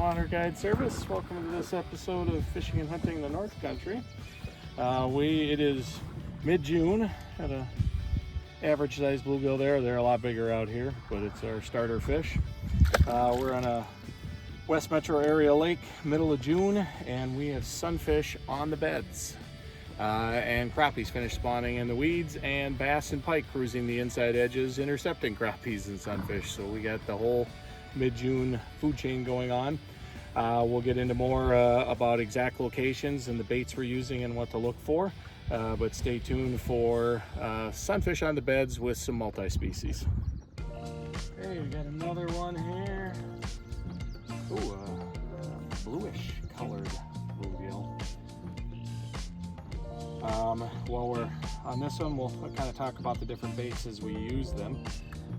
Water Guide Service. Welcome to this episode of Fishing and Hunting the North Country. It is mid-June. Had a average sized bluegill there. They're a lot bigger out here, but it's our starter fish. We're on a West Metro area lake, middle of June, and we have sunfish on the beds. And crappies finished spawning in the weeds, and bass and pike cruising the inside edges, intercepting crappies and sunfish. So we got the whole mid-June food chain going on. We'll get into more about exact locations and the baits we're using and what to look for. But stay tuned for sunfish on the beds with some multi-species. Okay, we got another one here. Ooh, bluish colored bluegill. While we're on this one, we'll kind of talk about the different baits as we use them.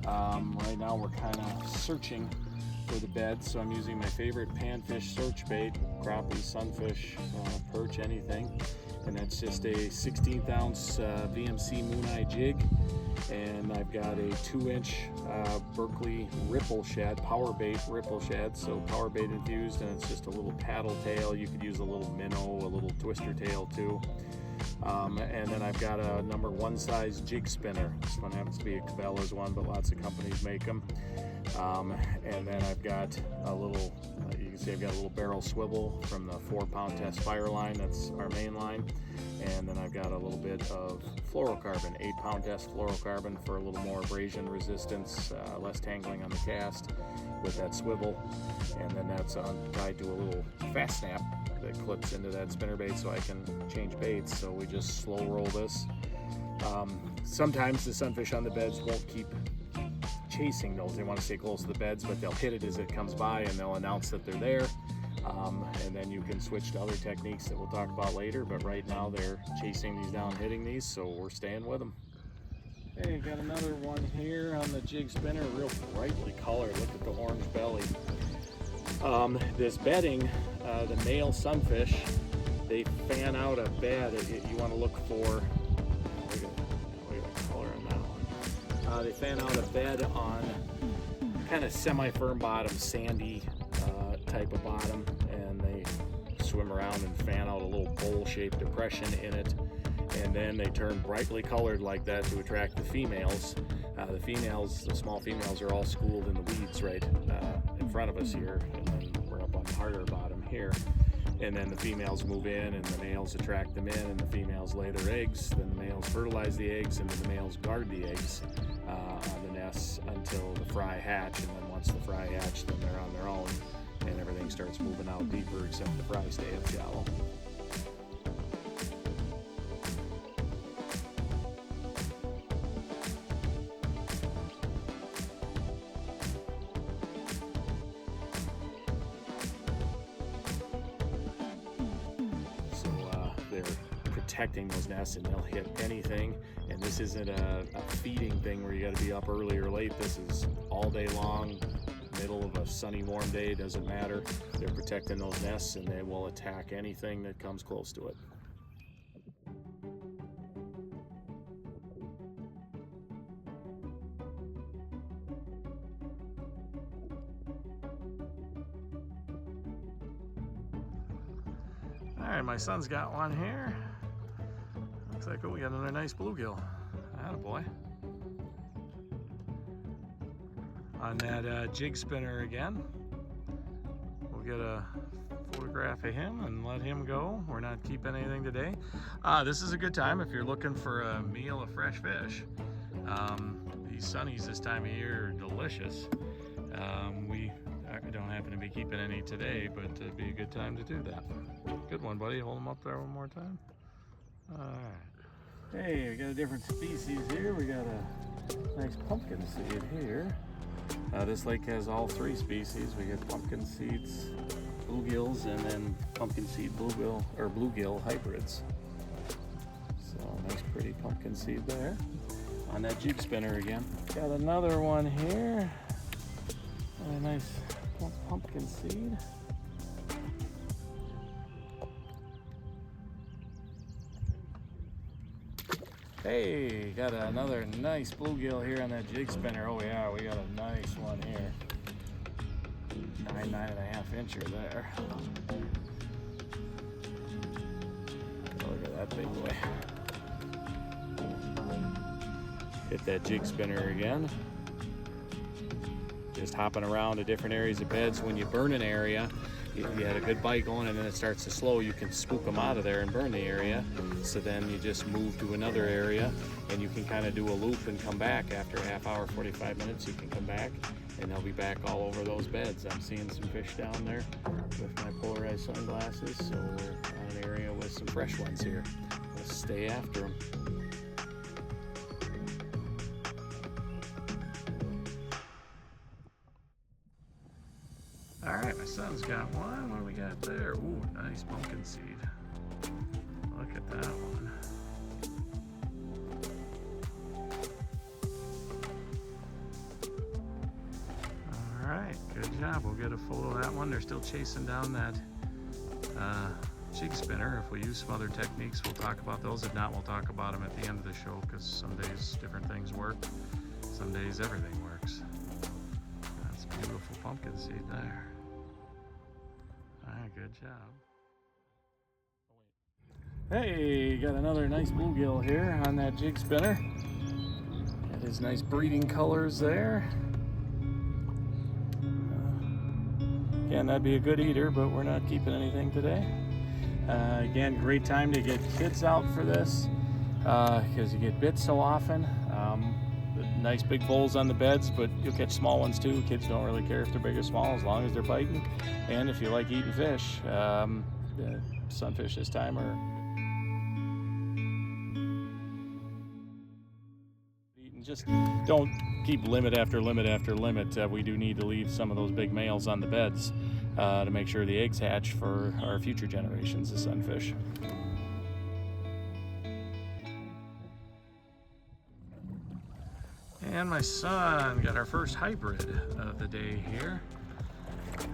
Right now we're kind of searching for the bed, so I'm using my favorite panfish search bait, crappie, sunfish, perch, anything. And that's just a 16th ounce VMC Moon Eye jig. And I've got a 2-inch Berkeley ripple shad, power bait ripple shad, so power bait infused, and it's just a little paddle tail. You could use a little minnow, a little twister tail too. And then I've got a number 1 size jig spinner. This one happens to be a Cabela's one, but lots of companies make them. And then I've got a little, you can see I've got a little barrel swivel from the 4-pound test fire line. That's our main line. And then I've got a little bit of fluorocarbon, 8-pound test fluorocarbon for a little more abrasion resistance, less tangling on the cast with that swivel. And then that's tied to a little fast snap that clips into that spinnerbait so I can change baits. So we just slow roll this. Sometimes the sunfish on the beds won't keep chasing those. They want to stay close to the beds, but they'll hit it as it comes by and they'll announce that they're there. And then you can switch to other techniques that we'll talk about later, but right now they're chasing these down, hitting these, so we're staying with them. Hey, got another one here on the jig spinner, real brightly colored. Look at the orange belly. This bedding, the male sunfish, they fan out a bed. You want to look for, look at the color on that one. They fan out a bed on kind of semi-firm bottom, sandy type of bottom, and they swim around and fan out a little bowl-shaped depression in it, and then they turn brightly colored like that to attract the females. The small females are all schooled in the weeds right in front of us here, and then we're up on the harder bottom here. And then the females move in and the males attract them in, and the females lay their eggs. Then the males fertilize the eggs, and then the males guard the eggs on the nests until the fry hatch. And then once the fry hatch, then they're on their own, and everything starts moving out deeper except the fry stay up shallow. They're protecting those nests, and they'll hit anything. And this isn't a feeding thing where you got to be up early or late. This is all day long, middle of a sunny warm day, doesn't matter. They're protecting those nests, and they will attack anything that comes close to it. All right, my son's got one here. Looks like we got another nice bluegill. Attaboy. On that jig spinner again. We'll get a photograph of him and let him go. We're not keeping anything today. This is a good time if you're looking for a meal of fresh fish. These sunnies this time of year are delicious. We don't happen to be keeping any today, but it'd be a good time to do that. Good one, buddy. Hold them up there one more time. All right. Hey, we got a different species here. We got a nice pumpkin seed here. This lake has all 3 species. We get pumpkin seeds, bluegills, and then pumpkin seed bluegill hybrids. So nice pretty pumpkin seed there. On that jig spinner again. Got another one here. A nice pumpkin seed. Hey, got another nice bluegill here on that jig spinner. Oh yeah, we got a nice one here. 9.5 incher there. Look at that big boy. Hit that jig spinner again. Just hopping around to different areas of beds. When you burn an area, you had a good bite going and then it starts to slow, you can spook them out of there and burn the area. So then you just move to another area and you can kind of do a loop and come back. After a half hour, 45 minutes, you can come back and they'll be back all over those beds. I'm seeing some fish down there with my polarized sunglasses, so we're on an area with some fresh ones here. Let's stay after them. All right, my son's got one. What do we got there? Ooh, nice pumpkin seed. Look at that one. All right, good job. We'll get a photo of that one. They're still chasing down that jig spinner. If we use some other techniques, we'll talk about those. If not, we'll talk about them at the end of the show, because some days different things work. Some days everything works. That's a beautiful pumpkin seed there. Good job. Hey, got another nice bluegill here on that jig spinner. Got his nice breeding colors there. Again, that'd be a good eater, but we're not keeping anything today. Again, great time to get kids out for this because you get bit so often. Nice big bowls on the beds, but you'll catch small ones too. Kids don't really care if they're big or small as long as they're biting. And if you like eating fish, sunfish this time are eating. Just don't keep limit after limit after limit. We do need to leave some of those big males on the beds to make sure the eggs hatch for our future generations of sunfish. And my son got our first hybrid of the day here.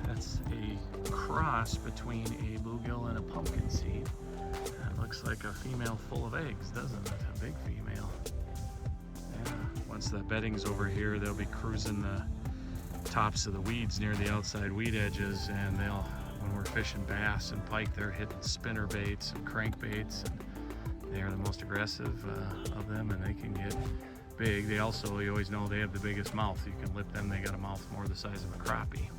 That's a cross between a bluegill and a pumpkin seed. That looks like a female full of eggs, doesn't it? A big female. Yeah. Once the bedding's over here, they'll be cruising the tops of the weeds near the outside weed edges, and when we're fishing bass and pike, they're hitting spinner baits and crankbaits, and they are the most aggressive of them, and they can get big. You always know they have the biggest mouth. You can lip them, they got a mouth more the size of a crappie.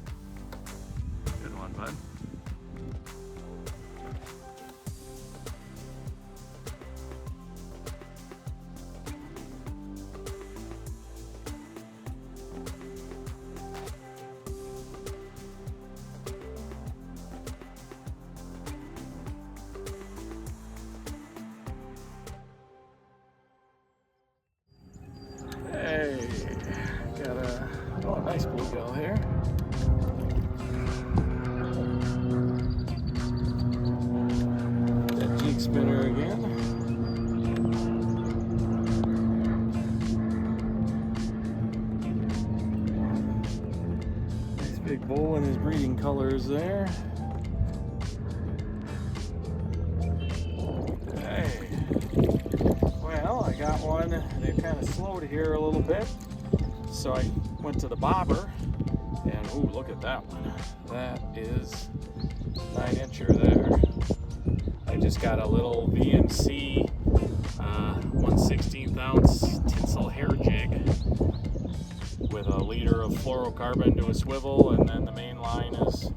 Good one, bud. Hey, got a nice bluegill here. That jig spinner again. Nice big bowl in his breeding colors there. Well, I got one. They kind of slowed here a little bit, so I went to the bobber, and ooh, look at that one. That is 9-incher there. I just got a little VMC 1/16 ounce tinsel hair jig with a liter of fluorocarbon to a swivel, and then the main line is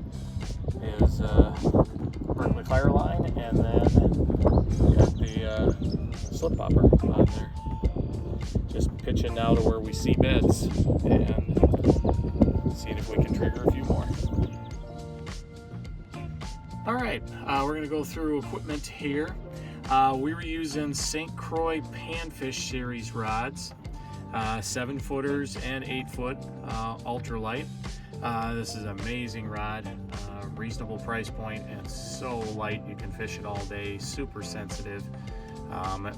Berkeley Fire line, and then got the slip popper on there. Just pitching now to where we see beds and seeing if we can trigger a few more. All right, we're gonna go through equipment here. We were using St. Croix Panfish series rods, 7-footers and 8-foot ultralight. This is an amazing rod, reasonable price point, and so light you can fish it all day, super sensitive.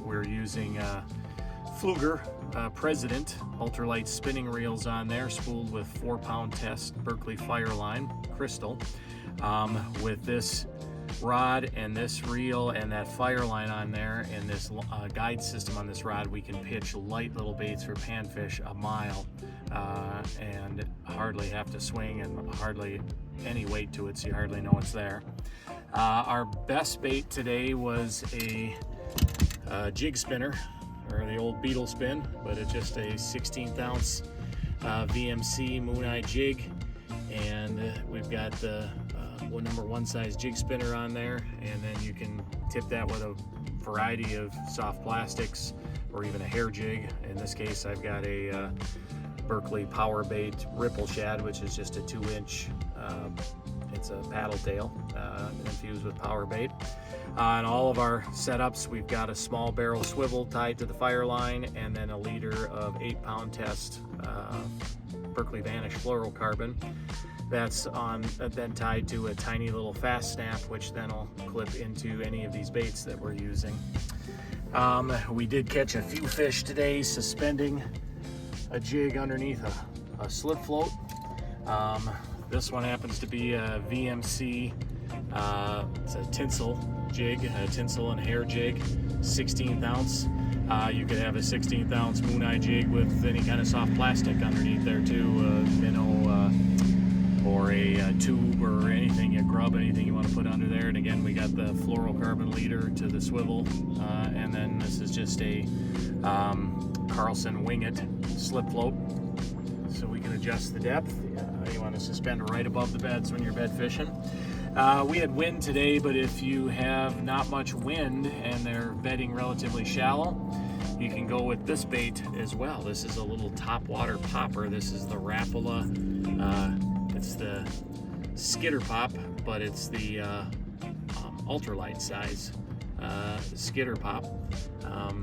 We're using Fluger President ultralight spinning reels on there, spooled with 4-pound test Berkeley Fire line crystal. With this rod and this reel and that fire line on there and this guide system on this rod, we can pitch light little baits for panfish a mile and hardly have to swing and hardly any weight to it, so you hardly know it's there. Our best bait today was a jig spinner, or the old beetle spin, but it's just a 16th ounce VMC Moon Eye jig, and we've got the number 1 size jig spinner on there, and then you can tip that with a variety of soft plastics or even a hair jig. In this case, I've got a Berkeley Power Bait Ripple Shad, which is just a 2-inch, it's a paddle tail infused with power bait. On all of our setups, we've got a small barrel swivel tied to the fire line, and then a liter of 8-pound test Berkeley Vanish fluorocarbon. That's then tied to a tiny little fast snap, which then will clip into any of these baits that we're using. We did catch a few fish today suspending a jig underneath a slip float. This one happens to be a VMC, it's a tinsel jig, a tinsel and hair jig, 16th ounce. You could have a 16th ounce Moon Eye jig with any kind of soft plastic underneath there too, minnow, or a tube or anything, a grub, anything you want to put under there. And again, we got the fluorocarbon leader to the swivel, and then this is just a Carlson Wing It slip float, so we can adjust the depth. You want to suspend right above the beds when you're bed fishing. We had wind today, but if you have not much wind and they're bedding relatively shallow, you can go with this bait as well. This is a little top water popper. This is the Rapala. It's the skitter pop, but it's the ultralight size skitter pop.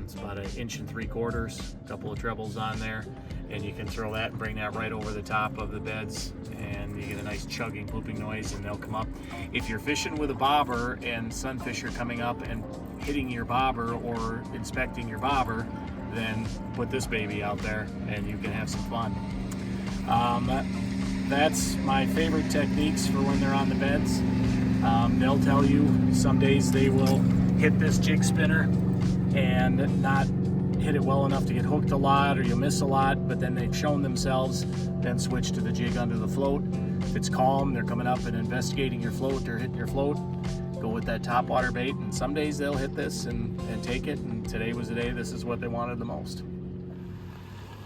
It's about 1 3/4 inches, a couple of trebles on there, and you can throw that and bring that right over the top of the beds, and you get a nice chugging, pooping noise, and they'll come up. If you're fishing with a bobber and sunfish are coming up and hitting your bobber or inspecting your bobber, then put this baby out there and you can have some fun. That's my favorite techniques for when they're on the beds. They'll tell you some days they will hit this jig spinner and not hit it well enough to get hooked a lot, or you'll miss a lot, but then they've shown themselves, then switch to the jig under the float. If it's calm, they're coming up and investigating your float or hitting your float, go with that top water bait, and some days they'll hit this and take it, and today was the day this is what they wanted the most.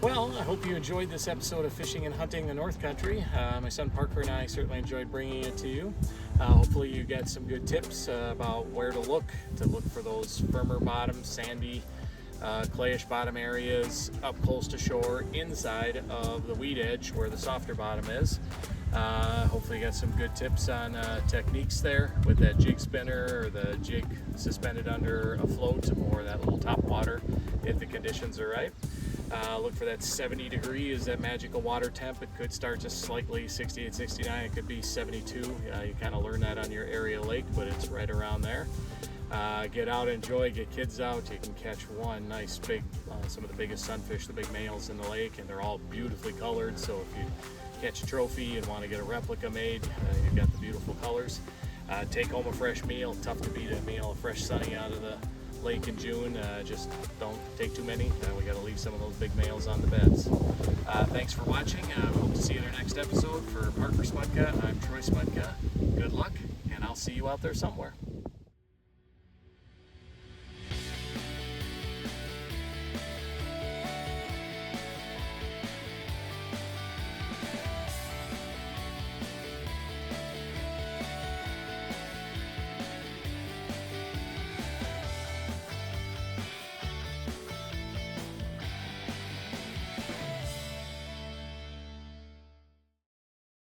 Well, I hope you enjoyed this episode of Fishing and Hunting the North Country. My son Parker and I certainly enjoyed bringing it to you. Hopefully you got some good tips about where to look for those firmer bottom, sandy, clayish bottom areas up close to shore, inside of the weed edge where the softer bottom is. Hopefully you got some good tips on techniques there with that jig spinner or the jig suspended under a float, or that little top water if the conditions are right. Look for that 70 degree is that magical water temp. It could start just slightly 68, 69, it could be 72. You kind of learn that on your area lake, but it's right around there. Get out, enjoy, get kids out. You can catch one nice big, some of the biggest sunfish, the big males in the lake, and they're all beautifully colored. So if you catch a trophy and want to get a replica made, you've got the beautiful colors. Take home a fresh meal. Tough to beat a meal of fresh sunny out of the lake in June. Just don't take too many. We got to leave some of those big males on the beds. Thanks for watching. We hope to see you in our next episode. For Parker Smudka, I'm Troy Smudka. Good luck, and I'll see you out there somewhere.